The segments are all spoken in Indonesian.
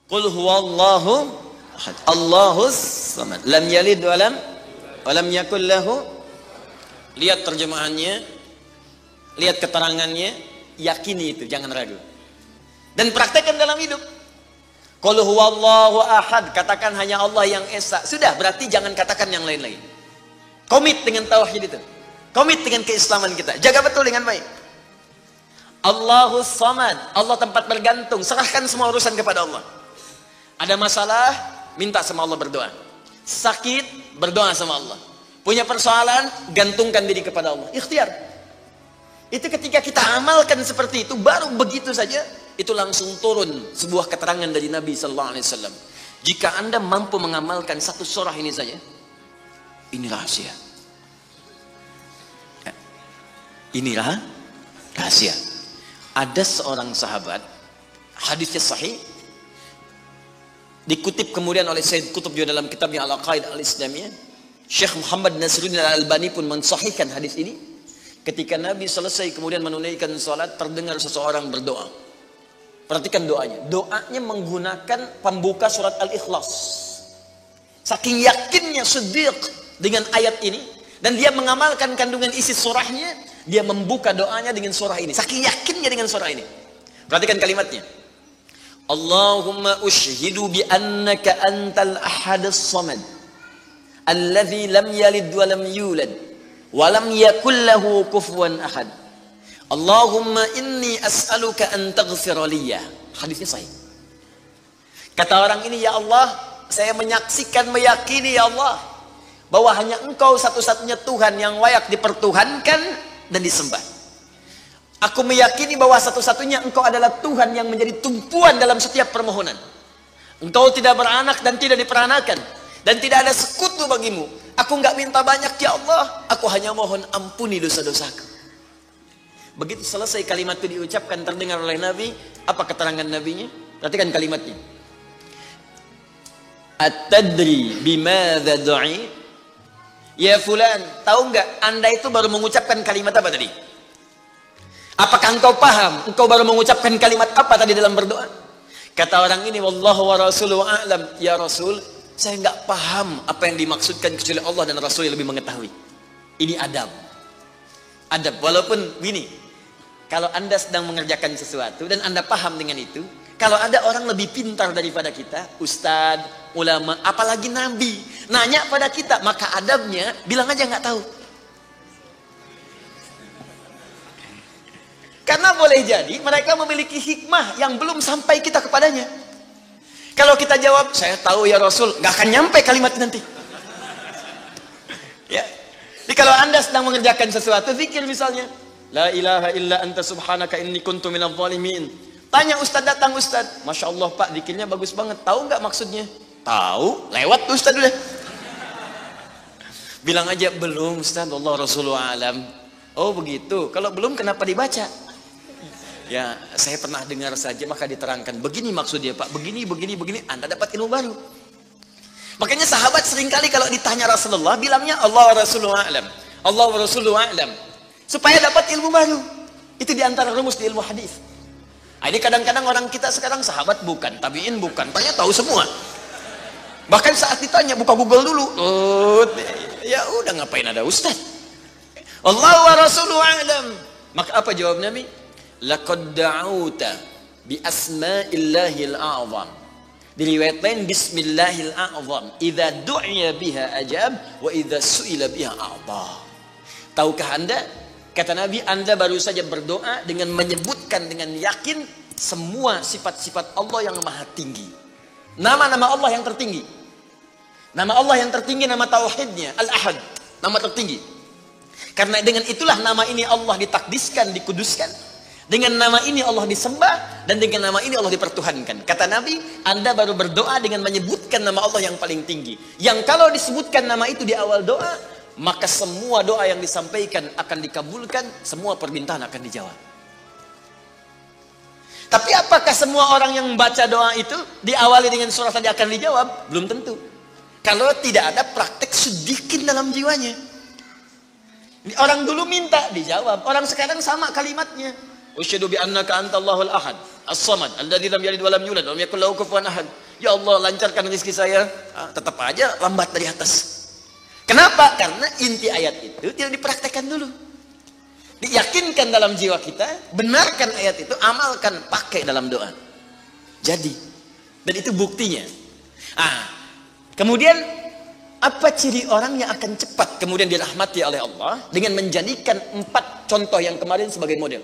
Qul huwallahu ahad. Allahus samad. Lam yalid wa lam yakul lahu. Lihat terjemahannya, lihat keterangannya, yakini itu, jangan ragu. Dan praktekkan dalam hidup. Qul huwallahu ahad, katakan hanya Allah yang esa. Sudah, berarti jangan katakan yang lain-lain. Komit dengan tauhid itu. Komit dengan keislaman kita. Jaga betul dengan baik. Allahus samad, Allah tempat bergantung. Serahkan semua urusan kepada Allah. Ada masalah, minta sama Allah, berdoa. Sakit, berdoa sama Allah. Punya persoalan, gantungkan diri kepada Allah. Ikhtiar. Itu ketika kita amalkan seperti itu, baru begitu saja, itu langsung turun sebuah keterangan dari Nabi Sallallahu Alaihi Wasallam. Jika Anda mampu mengamalkan satu surah ini saja, ini rahasia. Inilah rahasia. Ada seorang sahabat, hadisnya sahih, dikutip kemudian oleh Sayyid Qutb juga dalam kitabnya Al-Aqaid Al-Islamiyah. Syekh Muhammad Nasiruddin Al-Albani pun mensahihkan hadis ini. Ketika Nabi selesai kemudian menunaikan salat, terdengar seseorang berdoa. Perhatikan doanya. Doanya menggunakan pembuka surat Al-Ikhlas. Saking yakinnya Siddiq dengan ayat ini, dan dia mengamalkan kandungan isi surahnya, dia membuka doanya dengan surah ini. Saking yakinnya dengan surah ini. Perhatikan kalimatnya. Allahumma ushhidu bi annaka antal ahadus samad alladzi lam yalid wa lam yulad wa lam yakul lahu kufuwan ahad. Allahumma inni as'aluka an taghfira liya. Hadisnya sahih. Kata orang ini, ya Allah, saya menyaksikan, meyakini ya Allah, bahwa hanya Engkau satu-satunya Tuhan yang layak dipertuhankan dan disembah. Aku meyakini bahwa satu-satunya Engkau adalah Tuhan yang menjadi tumpuan dalam setiap permohonan. Engkau tidak beranak dan tidak diperanakan, dan tidak ada sekutu bagimu. Aku enggak minta banyak ya Allah, aku hanya mohon ampuni dosa-dosaku. Begitu selesai kalimat itu diucapkan, terdengar oleh Nabi. Apa keterangan Nabinya? Perhatikan kalimatnya. At-tadri bimadza du'i? Ya fulan, tahu enggak Anda itu baru mengucapkan kalimat apa tadi? Apakah engkau paham? Engkau baru mengucapkan kalimat apa tadi dalam berdoa? Kata orang ini, wallahu wa rasuluhu a'lam. Ya Rasul, saya enggak paham apa yang dimaksudkan kecuali Allah dan Rasul yang lebih mengetahui. Ini adab. Adab, walaupun gini, kalau Anda sedang mengerjakan sesuatu dan Anda paham dengan itu, kalau ada orang lebih pintar daripada kita, ustadz, ulama, apalagi nabi, nanya pada kita, maka adabnya bilang aja nggak tahu. Karena boleh jadi mereka memiliki hikmah yang belum sampai kita kepadanya. Kalau kita jawab, saya tahu ya Rasul, nggak akan nyampe kalimat nanti. Ya. Jadi kalau Anda sedang mengerjakan sesuatu, zikir misalnya, la ilaha illa anta subhanaka inni kuntu minadh dhalimin. Tanya ustaz, datang ustaz, masya Allah pak, zikirnya bagus banget. Tahu nggak maksudnya? Tahu, lewat tuh ustaz udah. Bilang aja belum ustaz, Allah Rasulullah alam. Oh begitu. Kalau belum kenapa dibaca? Ya, saya pernah dengar saja, maka diterangkan. Begini maksudnya Pak, begini, Anda dapat ilmu baru. Makanya sahabat seringkali kalau ditanya Rasulullah, bilangnya Allah wa Rasulullah alam. Allah wa Rasulullah alam. Supaya dapat ilmu baru. Itu diantara rumus di ilmu hadis. Nah, ini kadang-kadang orang kita sekarang sahabat bukan, tabiin bukan, tanya tahu semua. Bahkan saat ditanya, buka Google dulu. Ya udah, ngapain ada ustaz? Allah wa Rasulullah alam. Maka apa jawab Nabi? Laqad da'auta bi asma'illahil a'zam. Diriwayat lain bismillahil a'zam. Idza du'iya biha ajab wa idza su'ila biha a'ta. Tahukah Anda? Kata Nabi, Anda baru saja berdoa dengan menyebutkan dengan yakin semua sifat-sifat Allah yang maha tinggi. Nama-nama Allah yang tertinggi. Nama Allah yang tertinggi, nama tauhidnya Al-Ahad, nama tertinggi. Karena dengan itulah nama ini Allah ditakdiskan, dikuduskan. Dengan nama ini Allah disembah, dan dengan nama ini Allah dipertuhankan. Kata Nabi, Anda baru berdoa dengan menyebutkan nama Allah yang paling tinggi. Yang kalau disebutkan nama itu di awal doa, maka semua doa yang disampaikan akan dikabulkan, semua permintaan akan dijawab. Tapi apakah semua orang yang membaca doa itu diawali dengan surah tadi akan dijawab? Belum tentu. Kalau tidak ada praktek sedikit dalam jiwanya. Orang dulu minta dijawab, orang sekarang sama kalimatnya. Usyhadu bi annaka antallahul ahad. As-Samad, alladzi lam yalid wa lam yulad wa lam yakul lahu kufuwan ahad. Ya Allah, lancarkan rezeki saya. Tetap aja lambat dari atas. Kenapa? Karena inti ayat itu tidak dipraktekkan dulu. Diyakinkan dalam jiwa kita, benarkan ayat itu, amalkan, pakai dalam doa. Jadi, dan itu buktinya. Kemudian apa ciri orang yang akan cepat kemudian dirahmati oleh Allah dengan menjadikan 4 contoh yang kemarin sebagai model?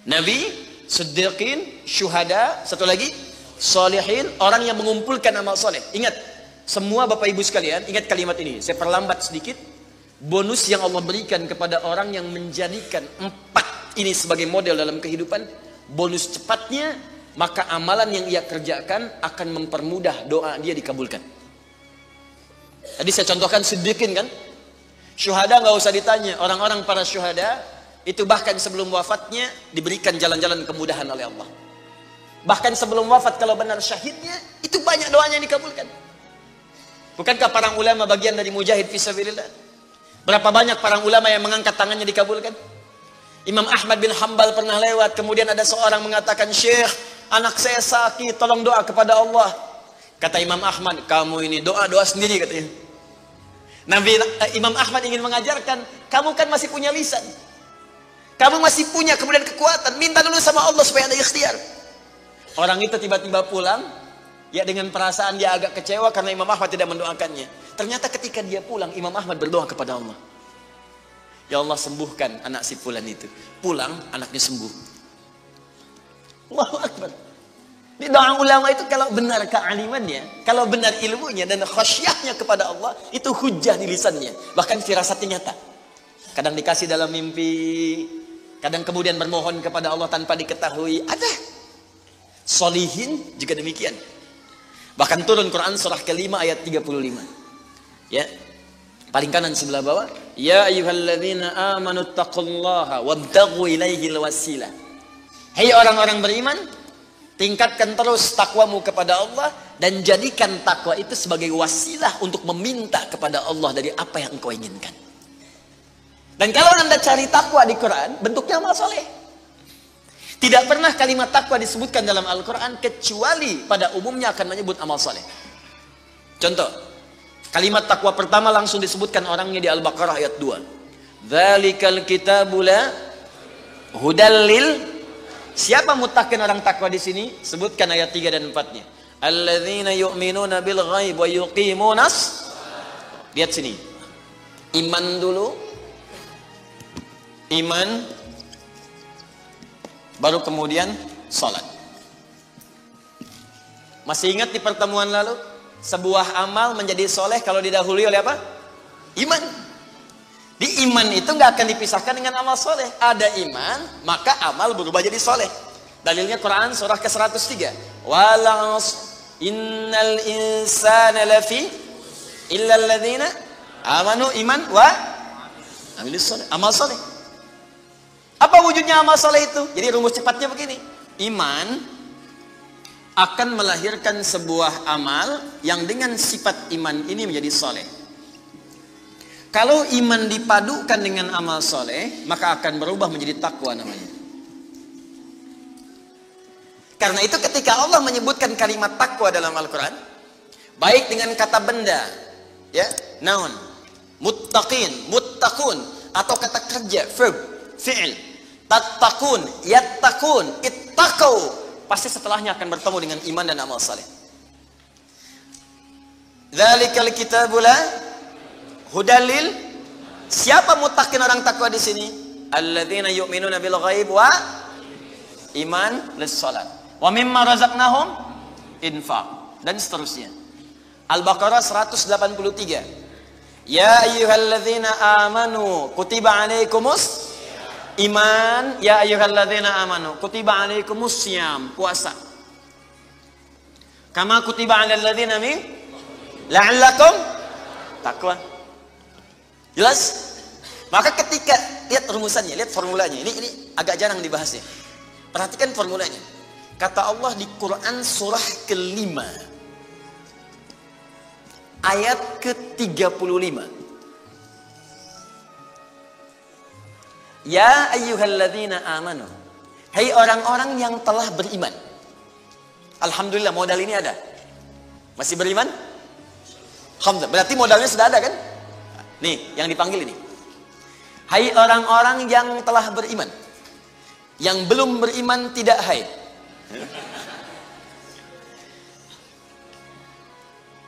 Nabi, Siddiqin, Syuhada, satu lagi Salihin, orang yang mengumpulkan amal soleh. Ingat, semua Bapak Ibu sekalian, ingat kalimat ini. Saya perlambat sedikit. Bonus yang Allah berikan kepada orang yang menjadikan 4 ini sebagai model dalam kehidupan, bonus cepatnya, maka amalan yang ia kerjakan akan mempermudah doa dia dikabulkan. Tadi saya contohkan Siddiqin kan. Syuhada nggak usah ditanya. Orang-orang para syuhada itu bahkan sebelum wafatnya diberikan jalan-jalan kemudahan oleh Allah. Bahkan sebelum wafat kalau benar syahidnya, itu banyak doanya yang dikabulkan. Bukankah para ulama bagian dari mujahid fisabilillah? Berapa banyak para ulama yang mengangkat tangannya dikabulkan? Imam Ahmad bin Hanbal pernah lewat, kemudian ada seorang mengatakan, "Syekh, anak saya sakit, tolong doa kepada Allah." Kata Imam Ahmad, "Kamu ini doa-doa sendiri," katanya. Imam Ahmad ingin mengajarkan, kamu kan masih punya lisan. Kamu masih punya kemudian kekuatan, minta dulu sama Allah supaya ada ikhtiar. Orang itu tiba-tiba pulang, ya dengan perasaan dia agak kecewa karena Imam Ahmad tidak mendoakannya. Ternyata ketika dia pulang, Imam Ahmad berdoa kepada Allah. Ya Allah, sembuhkan anak si fulan itu. Pulang, anaknya sembuh. Allahu Akbar. Di doa ulama itu kalau benar kealimannya, kalau benar ilmunya dan khasyahnya kepada Allah, itu hujah di lisannya. Bahkan firasatnya nyata. Kadang dikasih dalam mimpi, kadang kemudian bermohon kepada Allah tanpa diketahui. Ada. Solihin juga demikian. Bahkan turun Quran surah ke-5 ayat 35. Ya. Paling kanan sebelah bawah, ya ayyuhalladzina amanu taqullaha wabtaghu ilaihil wasilah. Hai orang-orang beriman, tingkatkan terus takwamu kepada Allah dan jadikan takwa itu sebagai wasilah untuk meminta kepada Allah dari apa yang engkau inginkan. Dan kalau Anda cari takwa di Quran, bentuknya amal soleh. Tidak pernah kalimat takwa disebutkan dalam Al-Quran kecuali pada umumnya akan menyebut amal soleh. Contoh, kalimat takwa pertama langsung disebutkan orangnya di Al-Baqarah ayat 2. Dzalikal kitabu la hudal lil. Siapa mutakin orang takwa di sini? Sebutkan ayat 3 dan 4-nya. Alladzina yu'minuna bil ghaib wa yuqimunas. Lihat sini. Iman dulu. Iman, baru kemudian sholat. Masih ingat di pertemuan lalu, sebuah amal menjadi soleh kalau didahului oleh apa? Iman. Di iman itu nggak akan dipisahkan dengan amal soleh. Ada iman, maka amal berubah jadi soleh. Dalilnya Quran surah ke-103. Innal insana lafi illal ladzina amanu iman wa amilus soleh. Amal soleh. Apa wujudnya amal soleh itu? Jadi rumus cepatnya begini. Iman akan melahirkan sebuah amal yang dengan sifat iman ini menjadi soleh. Kalau iman dipadukan dengan amal soleh, maka akan berubah menjadi takwa namanya. Karena itu ketika Allah menyebutkan kalimat takwa dalam Al-Quran, baik dengan kata benda, ya, noun, muttaqin, muttaqun, atau kata kerja, verb, fi'il, tattaqun, yattaqun, ittaqau, pasti setelahnya akan bertemu dengan iman dan amal saleh. Dzalikal kitabu la hudalil. Siapa muttaqin orang takwa di sini? Alladzina yu'minuna bil ghaib wa iman lis salat. Wa mimma razaqnahum infaq, dan seterusnya. Al-Baqarah 183. Ya ayyuhalladzina amanu kutiba alaikumus iman, ya ayyuhalladzina amanu kutiba alaikumus syiyam, puasa. Kama kutiba alal ladzina min la'allakum taqwa. Jelas? Maka ketika lihat rumusannya, lihat formulanya. Ini agak jarang dibahas ya. Perhatikan formulanya. Kata Allah di Quran surah ke-5 ayat ke-35. Ya ayyuhalladzina amanu. Hai orang-orang yang telah beriman. Alhamdulillah modal ini ada. Masih beriman? Alhamdulillah. Berarti modalnya sudah ada kan? Nih, yang dipanggil ini. Hai orang-orang yang telah beriman. Yang belum beriman tidak hai.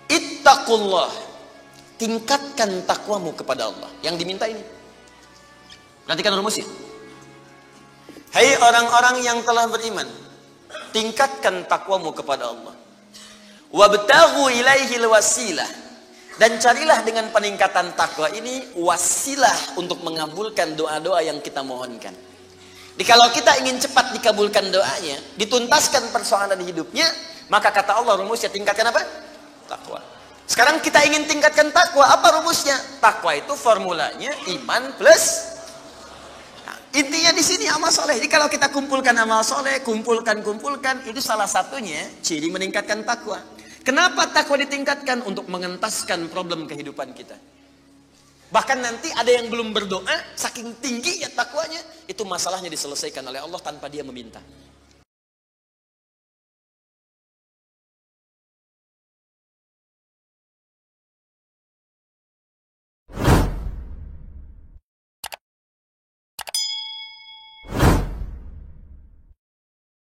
Ittaqullah. Tingkatkan takwamu kepada Allah. Yang diminta ini. Perhatikan rumusnya. Hai orang-orang yang telah beriman. Tingkatkan takwamu kepada Allah. Wabtaghu ilaihil wasilah. Dan carilah dengan peningkatan takwa ini wasilah untuk mengabulkan doa-doa yang kita mohonkan. Jadi kalau kita ingin cepat dikabulkan doanya, dituntaskan persoalan hidupnya, maka kata Allah rumusnya tingkatkan apa? Takwa. Sekarang kita ingin tingkatkan takwa, apa rumusnya? Takwa itu formulanya iman plus. Intinya di sini amal soleh. Jadi kalau kita kumpulkan amal soleh, kumpulkan, itu salah satunya ciri meningkatkan takwa. Kenapa takwa ditingkatkan? Untuk mengentaskan problem kehidupan kita. Bahkan nanti ada yang belum berdoa, saking tinggi ya takwanya, itu masalahnya diselesaikan oleh Allah tanpa dia meminta.